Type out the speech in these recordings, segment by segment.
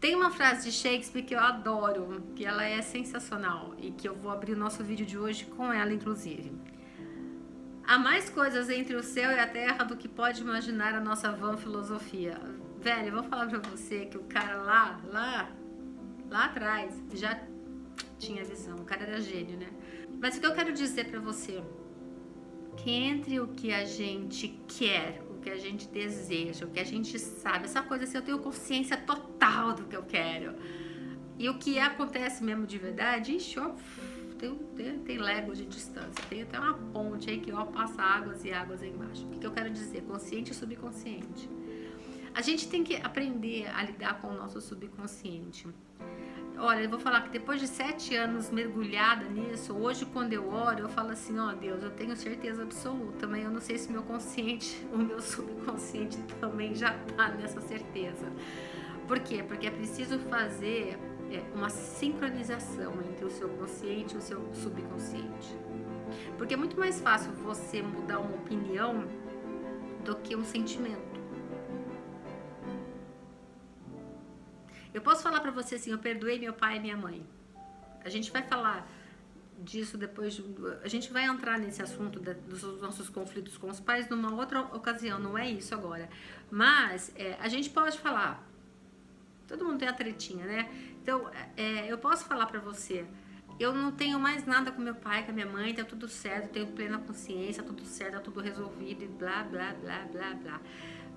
Tem uma frase de Shakespeare que eu adoro, que ela é sensacional e que eu vou abrir o nosso vídeo de hoje com ela, inclusive. Há mais coisas entre o céu e a terra do que pode imaginar a nossa vã filosofia. Velho, eu vou falar pra você que o cara lá atrás já tinha visão, o cara era gênio, né? Mas o que eu quero dizer pra você, que entre o que a gente quer, o que a gente deseja, o que a gente sabe, essa coisa assim, eu tenho consciência total do que eu quero, e o que acontece mesmo de verdade, ixi, ó, tem léguas de distância, tem até uma ponte aí que ó, passa águas e águas aí embaixo. O que eu quero dizer? Consciente e subconsciente. A gente tem que aprender a lidar com o nosso subconsciente. Olha, eu vou falar que depois de 7 anos mergulhada nisso, hoje quando eu oro, eu falo assim, ó Deus, eu tenho certeza absoluta, mas eu não sei se o meu consciente, o meu subconsciente também já tá nessa certeza. Por quê? Porque é preciso fazer uma sincronização entre o seu consciente e o seu subconsciente. Porque é muito mais fácil você mudar uma opinião do que um sentimento. Eu posso falar pra você assim, eu perdoei meu pai e minha mãe. A gente vai falar disso depois, a gente vai entrar nesse assunto dos nossos conflitos com os pais numa outra ocasião, não é isso agora. Mas a gente pode falar, todo mundo tem a tretinha, né? Então, eu posso falar pra você, eu não tenho mais nada com meu pai, com a minha mãe, tá tudo certo, tenho plena consciência, tudo certo, tá tudo resolvido e blá, blá, blá, blá, blá.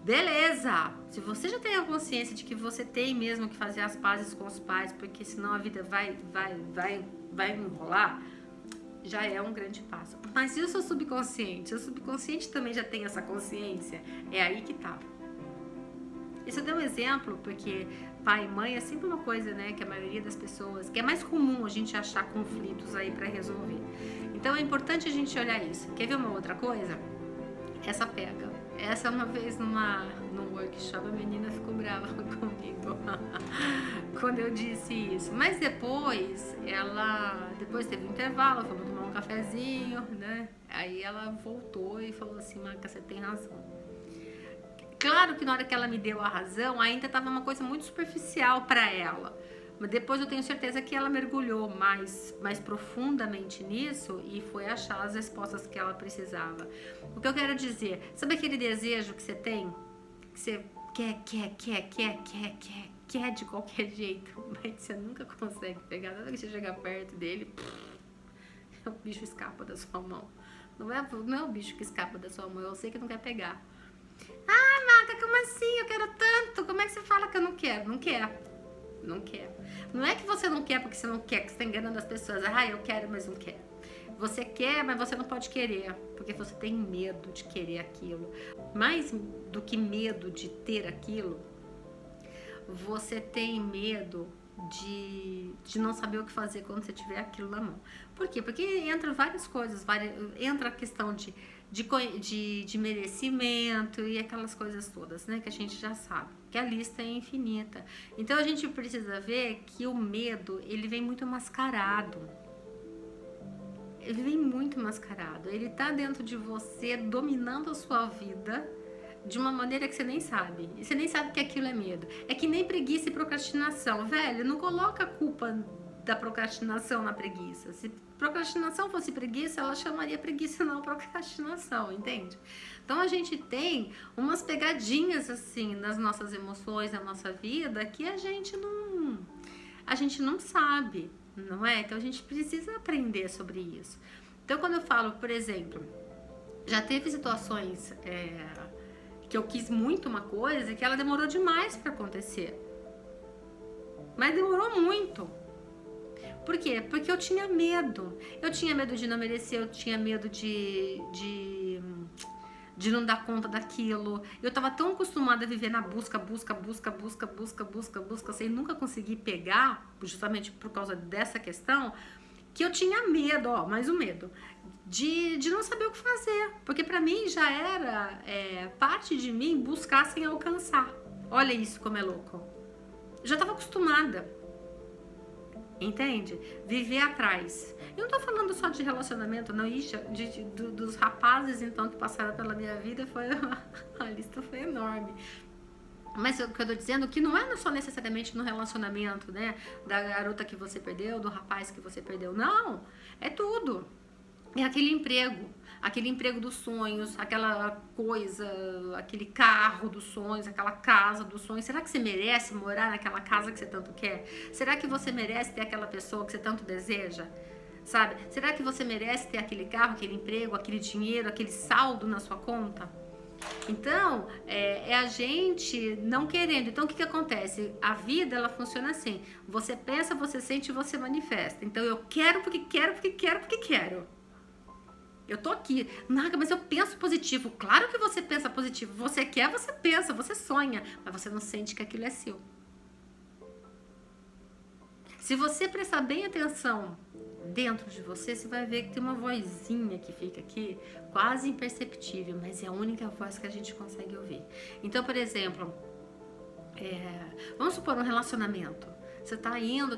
Beleza! Se você já tem a consciência de que você tem mesmo que fazer as pazes com os pais, porque senão a vida vai enrolar, já é um grande passo. Mas e o seu subconsciente? O subconsciente também já tem essa consciência? É aí que tá. Isso eu dei um exemplo, porque pai e mãe é sempre uma coisa, né, que a maioria das pessoas, que é mais comum a gente achar conflitos aí pra resolver. Então é importante a gente olhar isso. Quer ver uma outra coisa? Essa pega. Essa uma vez num workshop a menina ficou brava comigo quando eu disse isso. Mas depois teve um intervalo, fomos tomar um cafezinho, né? Aí ela voltou e falou assim, Maca, você tem razão. Claro que na hora que ela me deu a razão, ainda estava uma coisa muito superficial para ela. Mas depois eu tenho certeza que ela mergulhou mais profundamente nisso e foi achar as respostas que ela precisava. O que eu quero dizer, sabe aquele desejo que você tem? Que você quer de qualquer jeito, mas você nunca consegue pegar. Na hora que você chegar perto dele, o bicho escapa da sua mão. Não é o bicho que escapa da sua mão, eu sei que não quer pegar. Ah, Maca, como assim? Eu quero tanto. Como é que você fala que eu não quero? Não quer. Não quer. Não é que você não quer porque você não quer, que você tá enganando as pessoas. Ah, eu quero, mas não quero. Você quer, mas você não pode querer, porque você tem medo de querer aquilo. Mais do que medo de ter aquilo, você tem medo de não saber o que fazer quando você tiver aquilo na mão. Por quê? Porque entra várias coisas, entra a questão de merecimento e aquelas coisas todas, né, que a gente já sabe, que a lista é infinita. Então a gente precisa ver que o medo, ele vem muito mascarado. Ele vem muito mascarado. Ele tá dentro de você, dominando a sua vida de uma maneira que você nem sabe. E você nem sabe que aquilo é medo. É que nem preguiça e procrastinação. Velho, não coloca a culpa da procrastinação na preguiça. Se procrastinação fosse preguiça, ela chamaria preguiça não procrastinação, entende? Então a gente tem umas pegadinhas assim nas nossas emoções, na nossa vida, que a gente não sabe, não é? Então a gente precisa aprender sobre isso. Então quando eu falo, por exemplo, já teve situações que eu quis muito uma coisa e que ela demorou demais para acontecer. Mas demorou muito. Por quê? Porque eu tinha medo. Eu tinha medo de não merecer, eu tinha medo de não dar conta daquilo. Eu tava tão acostumada a viver na busca, sem nunca conseguir pegar, justamente por causa dessa questão, que eu tinha medo, mais um medo, de não saber o que fazer. Porque pra mim já era parte de mim buscar sem alcançar. Olha isso como é louco. Eu já tava acostumada. Entende? Viver atrás. Eu não tô falando só de relacionamento, não. Ixi, dos rapazes, então, que passaram pela minha vida, a lista foi enorme. Mas o que eu tô dizendo é que não é só necessariamente no relacionamento, né? Da garota que você perdeu, do rapaz que você perdeu. Não, é tudo. É aquele emprego dos sonhos, aquela coisa, aquele carro dos sonhos, aquela casa dos sonhos. Será que você merece morar naquela casa que você tanto quer? Será que você merece ter aquela pessoa que você tanto deseja? Sabe? Será que você merece ter aquele carro, aquele emprego, aquele dinheiro, aquele saldo na sua conta? Então, é a gente não querendo. Então, o que, que acontece? A vida, ela funciona assim. Você pensa, você sente e você manifesta. Então, eu quero porque quero, porque quero, porque quero. Eu tô aqui. Naga, mas eu penso positivo. Claro que você pensa positivo. Você quer, você pensa, você sonha. Mas você não sente que aquilo é seu. Se você prestar bem atenção dentro de você, você vai ver que tem uma vozinha que fica aqui, quase imperceptível, mas é a única voz que a gente consegue ouvir. Então, por exemplo, vamos supor um relacionamento. Você tá indo,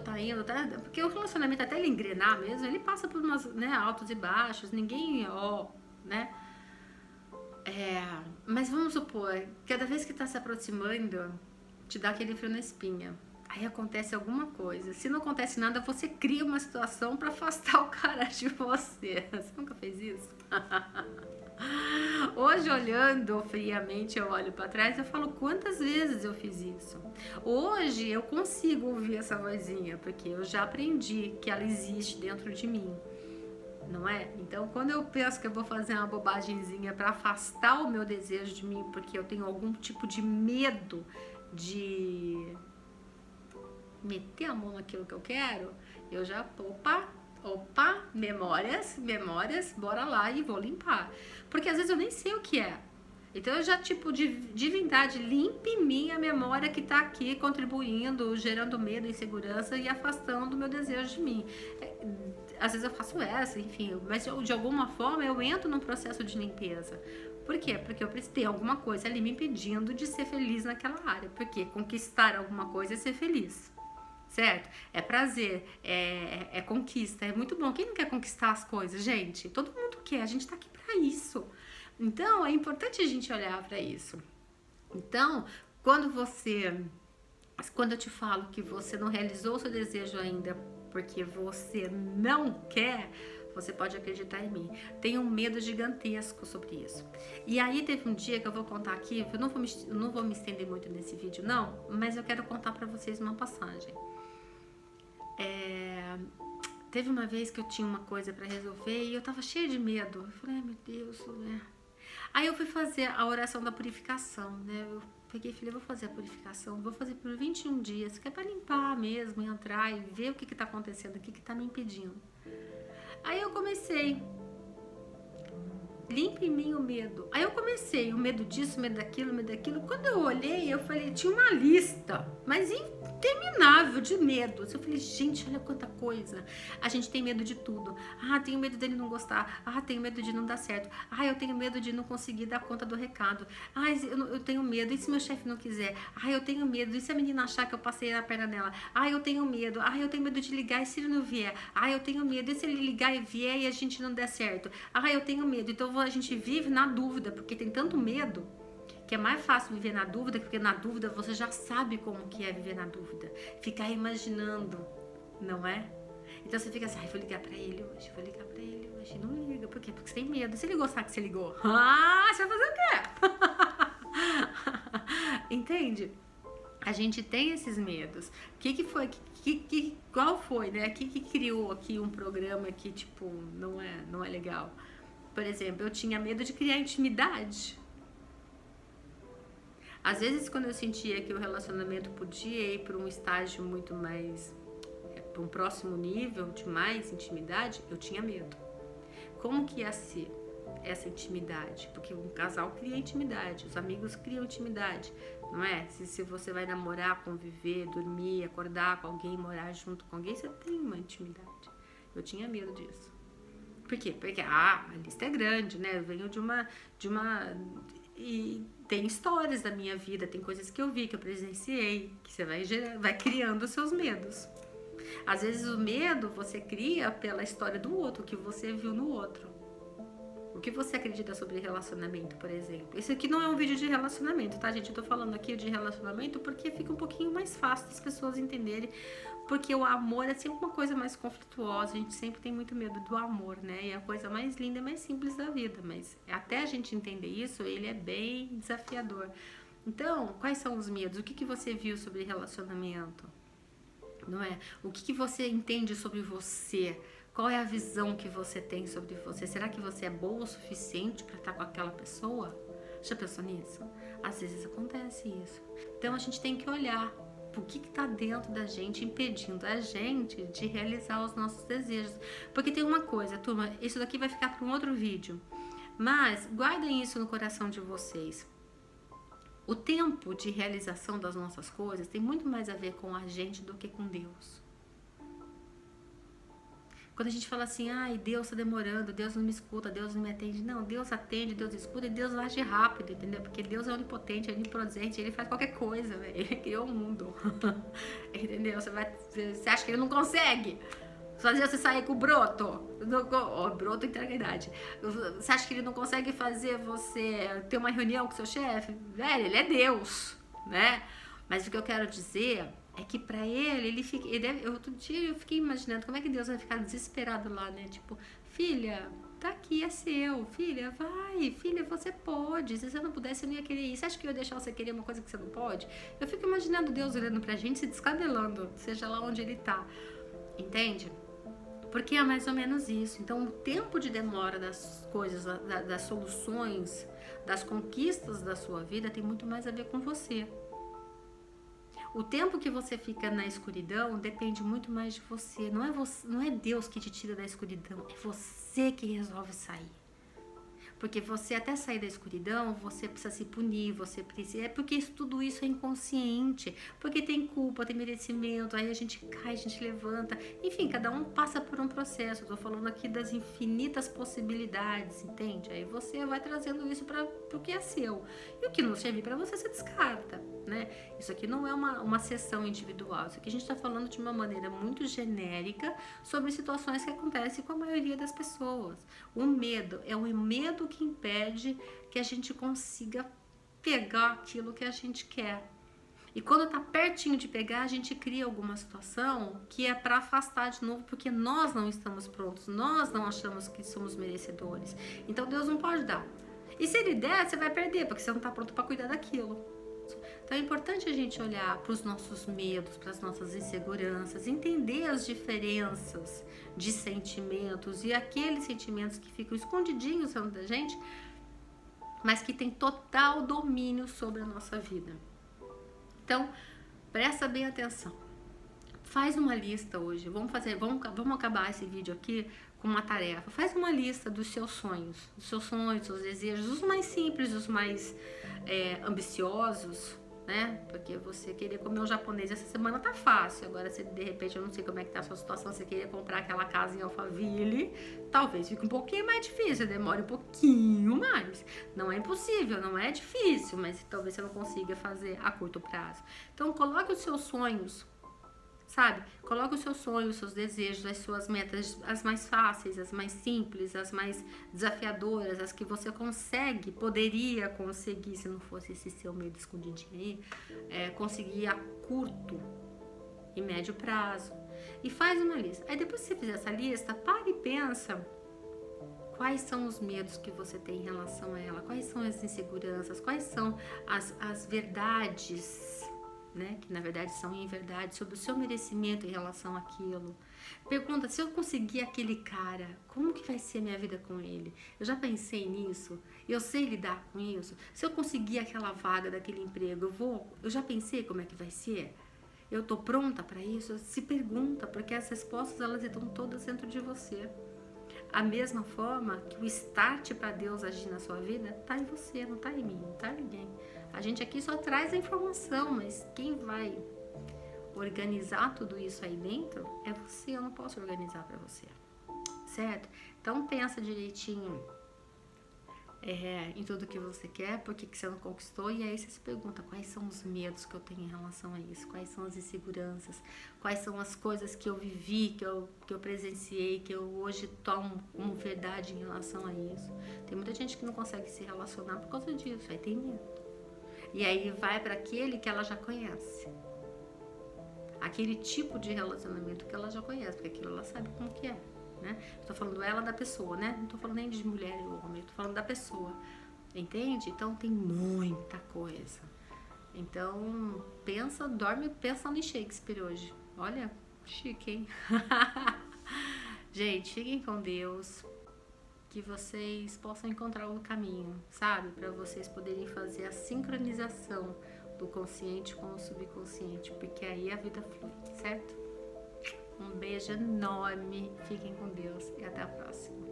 porque o relacionamento, até ele engrenar mesmo, ele passa por umas, né, altos e baixos, ninguém, né? Mas vamos supor, cada vez que tá se aproximando, te dá aquele frio na espinha. Aí acontece alguma coisa. Se não acontece nada, você cria uma situação pra afastar o cara de você. Você nunca fez isso? Hoje, olhando friamente, eu olho pra trás e eu falo quantas vezes eu fiz isso. Hoje eu consigo ouvir essa vozinha, porque eu já aprendi que ela existe dentro de mim, não é? Então, quando eu penso que eu vou fazer uma bobagemzinha pra afastar o meu desejo de mim, porque eu tenho algum tipo de medo de meter a mão naquilo que eu quero, eu já, opa, memórias, bora lá e vou limpar. Porque às vezes eu nem sei o que é. Então eu já, tipo, divindade, limpe em mim a memória que tá aqui contribuindo, gerando medo, insegurança e afastando o meu desejo de mim. Às vezes eu faço essa, enfim, mas de alguma forma eu entro num processo de limpeza. Por quê? Porque eu preciso ter alguma coisa ali me impedindo de ser feliz naquela área. Porque conquistar alguma coisa é ser feliz. Certo? É prazer, é conquista, é muito bom. Quem não quer conquistar as coisas, gente? Todo mundo quer, a gente tá aqui pra isso. Então, é importante a gente olhar pra isso. Então, quando eu te falo que você não realizou o seu desejo ainda porque você não quer, você pode acreditar em mim. Tem um medo gigantesco sobre isso. E aí teve um dia que eu vou contar aqui, eu não vou me estender muito nesse vídeo não, mas eu quero contar pra vocês uma passagem. Teve uma vez que eu tinha uma coisa pra resolver e eu tava cheia de medo. Eu falei, ai meu Deus, né? Aí eu fui fazer a oração da purificação, né? Eu peguei e falei, vou fazer a purificação, vou fazer por 21 dias, que é pra limpar mesmo, entrar e ver o que tá acontecendo, o que tá me impedindo. Aí eu comecei, limpa em mim o medo. Aí eu comecei, o medo disso, o medo daquilo, o medo daquilo. Quando eu olhei, eu falei, tinha uma lista, mas interminável de medos. Eu falei, gente, olha quanta coisa. A gente tem medo de tudo. Ah, tenho medo dele não gostar. Ah, tenho medo de não dar certo. Ah, eu tenho medo de não conseguir dar conta do recado. Ah, eu tenho medo. E se meu chefe não quiser? Ah, eu tenho medo. E se a menina achar que eu passei a perna nela? Ah, eu tenho medo. Ah, eu tenho medo de ligar e se ele não vier? Ah, eu tenho medo. E se ele ligar e vier e a gente não der certo? Ah, eu tenho medo. Então a gente vive na dúvida, porque tem tanto medo que é mais fácil viver na dúvida, porque na dúvida você já sabe como que é viver na dúvida. Ficar imaginando, não é? Então você fica assim, vou ligar pra ele hoje, Não liga, por quê? Porque você tem medo. Se ele gostar que você ligou, você vai fazer o quê? Entende? A gente tem esses medos. Qual foi, né? Quem que criou aqui um programa que, tipo, não é legal? Por exemplo, eu tinha medo de criar intimidade. Às vezes, quando eu sentia que o relacionamento podia ir para um estágio muito mais, para um próximo nível de mais intimidade, eu tinha medo. Como que ia ser essa intimidade? Porque um casal cria intimidade, os amigos criam intimidade, não é? Se você vai namorar, conviver, dormir, acordar com alguém, morar junto com alguém, você tem uma intimidade. Eu tinha medo disso. Por quê? Porque a lista é grande, né? Eu venho de uma e tem histórias da minha vida, tem coisas que eu vi, que eu presenciei, que você vai criando os seus medos. Às vezes o medo você cria pela história do outro, que você viu no outro. O que você acredita sobre relacionamento, por exemplo? Esse aqui não é um vídeo de relacionamento, tá, gente? Eu tô falando aqui de relacionamento porque fica um pouquinho mais fácil das pessoas entenderem. Porque o amor é sempre uma coisa mais conflituosa. A gente sempre tem muito medo do amor, né? E é a coisa mais linda e mais simples da vida. Mas até a gente entender isso, ele é bem desafiador. Então, quais são os medos? O que você viu sobre relacionamento? Não é? O que você entende sobre você? Qual é a visão que você tem sobre você? Será que você é boa o suficiente para estar com aquela pessoa? Já pensou nisso? Às vezes acontece isso. Então a gente tem que olhar o que está dentro da gente, impedindo a gente de realizar os nossos desejos. Porque tem uma coisa, turma, isso daqui vai ficar para um outro vídeo. Mas guardem isso no coração de vocês. O tempo de realização das nossas coisas tem muito mais a ver com a gente do que com Deus. Quando a gente fala assim, ai, Deus está demorando, Deus não me escuta, Deus não me atende. Não, Deus atende, Deus escuta e Deus age rápido, entendeu? Porque Deus é onipotente, é onipresente, Ele faz qualquer coisa, velho. Ele criou o mundo. Entendeu? Você acha que Ele não consegue fazer você sair com o broto? Broto entrega a idade. Você acha que Ele não consegue fazer você ter uma reunião com seu chefe? Velho, Ele é Deus, né? Mas o que eu quero dizer é que pra ele fica. Outro dia eu fiquei imaginando como é que Deus vai ficar desesperado lá, né? Tipo, filha, tá aqui, é seu. Filha, vai. Filha, você pode. Se você não pudesse, eu não ia querer ir. Você acha que eu ia deixar você querer uma coisa que você não pode? Eu fico imaginando Deus olhando pra gente, se descabelando, seja lá onde ele tá. Entende? Porque é mais ou menos isso. Então, o tempo de demora das coisas, das soluções, das conquistas da sua vida tem muito mais a ver com você. O tempo que você fica na escuridão depende muito mais de você. Não é Deus que te tira da escuridão, é você que resolve sair. Porque você até sair da escuridão, você precisa se punir, você precisa... É porque tudo isso é inconsciente. Porque tem culpa, tem merecimento, aí a gente cai, a gente levanta. Enfim, cada um passa por um processo. Eu tô falando aqui das infinitas possibilidades, entende? Aí você vai trazendo isso para o que é seu. E o que não servir para você, você descarta, né? Isso aqui não é uma sessão individual. Isso aqui a gente tá falando de uma maneira muito genérica sobre situações que acontecem com a maioria das pessoas. O medo é o medo que impede que a gente consiga pegar aquilo que a gente quer. E quando tá pertinho de pegar, a gente cria alguma situação que é para afastar de novo, porque nós não estamos prontos, nós não achamos que somos merecedores. Então Deus não pode dar. E se Ele der, você vai perder, porque você não tá pronto para cuidar daquilo. Então é importante a gente olhar para os nossos medos, para as nossas inseguranças, entender as diferenças de sentimentos e aqueles sentimentos que ficam escondidinhos dentro da gente, mas que tem total domínio sobre a nossa vida. Então, presta bem atenção. Faz uma lista hoje. Vamos acabar esse vídeo aqui com uma tarefa. Faz uma lista dos seus sonhos, dos seus desejos, os mais simples, os mais ambiciosos, né? Porque você querer comer um japonês essa semana tá fácil. Agora, se de repente, eu não sei como é que tá a sua situação, você queria comprar aquela casa em Alphaville, talvez fique um pouquinho mais difícil, demore um pouquinho mais. Não é impossível, não é difícil, mas talvez você não consiga fazer a curto prazo. Então, coloque os seus sonhos, sabe? Coloque os seus sonhos, os seus desejos, as suas metas, as mais fáceis, as mais simples, as mais desafiadoras, as que você poderia conseguir, se não fosse esse seu medo escondidinho aí, conseguir a curto e médio prazo. E faz uma lista. Aí depois que você fizer essa lista, para e pensa quais são os medos que você tem em relação a ela, quais são as inseguranças, quais são as verdades, né, que na verdade são em verdade, sobre o seu merecimento em relação àquilo. Pergunta, se eu conseguir aquele cara, como que vai ser a minha vida com ele? Eu já pensei nisso? Eu sei lidar com isso? Se eu conseguir aquela vaga daquele emprego, eu já pensei como é que vai ser? Eu tô pronta para isso? Se pergunta, porque as respostas elas estão todas dentro de você. A mesma forma que o start para Deus agir na sua vida tá em você, não tá em mim, não tá em ninguém. A gente aqui só traz a informação, mas quem vai organizar tudo isso aí dentro é você. Eu não posso organizar para você, certo? Então pensa direitinho em tudo que você quer, por que você não conquistou, e aí você se pergunta quais são os medos que eu tenho em relação a isso, quais são as inseguranças, quais são as coisas que eu vivi, que eu presenciei, que eu hoje tomo como verdade em relação a isso. Tem muita gente que não consegue se relacionar por causa disso, aí tem medo. E aí vai para aquele que ela já conhece. Aquele tipo de relacionamento que ela já conhece, porque aquilo ela sabe como que é. Né? Estou falando ela da pessoa, né? Não estou falando nem de mulher ou homem, estou falando da pessoa. Entende? Então tem muita coisa. Então dorme pensando em Shakespeare hoje. Olha, chique, hein? Gente, fiquem com Deus. Que vocês possam encontrar o caminho, sabe? Para vocês poderem fazer a sincronização do consciente com o subconsciente, porque aí a vida flui, certo? Um beijo enorme, fiquem com Deus e até a próxima.